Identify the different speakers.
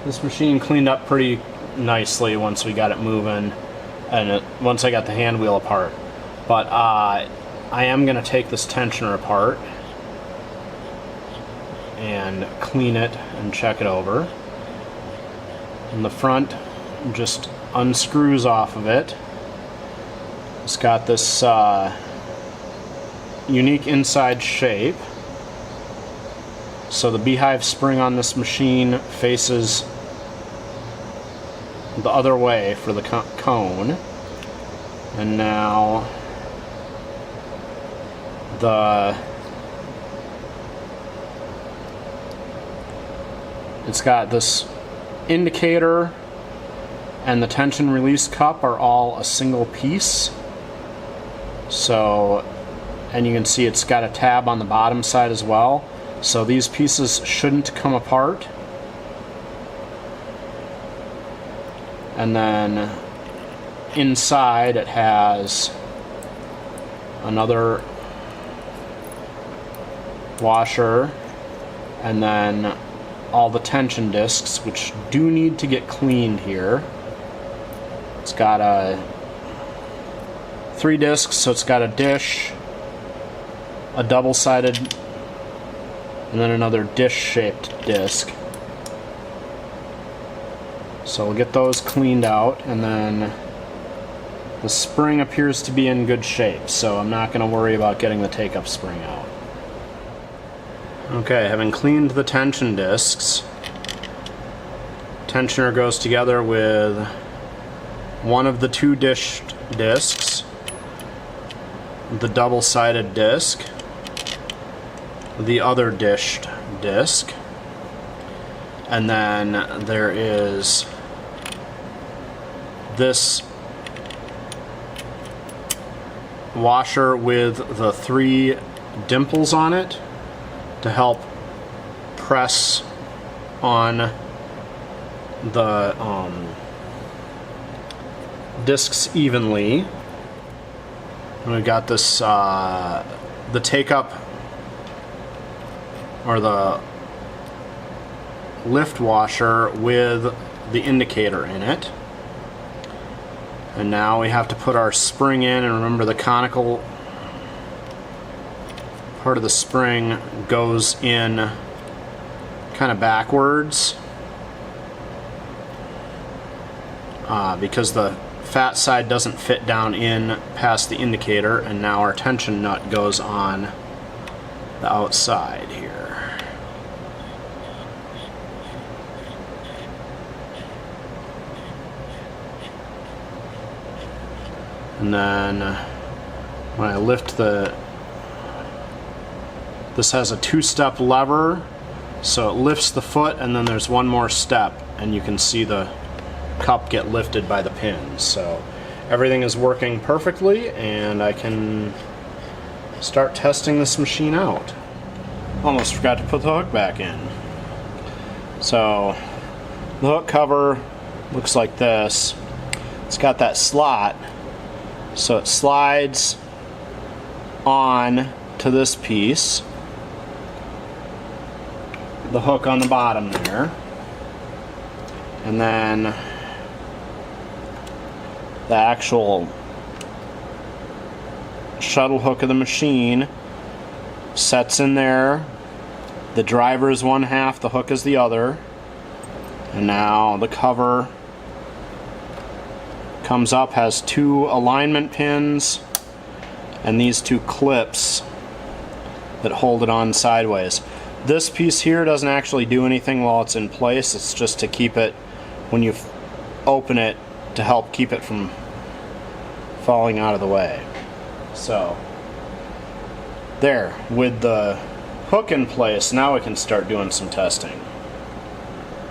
Speaker 1: This machine cleaned up pretty nicely once we got it moving, and once I got the hand wheel apart. But I am going to take this tensioner apart and clean it and check it over. And the front just unscrews off of it. It's got this unique inside shape. So the beehive spring on this machine faces the other way for the cone. And now it's got this indicator and the tension release cup are all a single piece. So, and you can see it's got a tab on the bottom side as well. So these pieces shouldn't come apart. And then inside it has another washer, and then all the tension discs, which do need to get cleaned here. It's got 3 discs, so it's got a dish, a double-sided, and then another dish-shaped disc. So we'll get those cleaned out, and then the spring appears to be in good shape, so I'm not going to worry about getting the take-up spring out. Okay, having cleaned the tension discs, tensioner goes together with one of the 2 dished discs, the double-sided disc, the other dished disc, and then there is this washer with the 3 dimples on it to help press on the discs evenly. And we got this the take-up, or the lift washer with the indicator in it. And now we have to put our spring in, and remember the conical part of the spring goes in kind of backwards because the fat side doesn't fit down in past the indicator, and now our tension nut goes on the outside here. And then when I lift this has a 2-step lever, so it lifts the foot, and then there's one more step, and you can see the cup get lifted by the pins. So everything is working perfectly, and I can start testing this machine out. Almost forgot to put the hook back in. So the hook cover looks like this. It's got that slot, so it slides on to this piece, the hook on the bottom there, and then the actual shuttle hook of the machine sets in there. The driver is one half, the hook is the other, and now the cover comes up, has 2 alignment pins and these 2 clips that hold it on sideways. This piece here doesn't actually do anything while it's in place. It's just to keep it, when you open it, to help keep it from falling out of the way. So there, with the hook in place, now we can start doing some testing.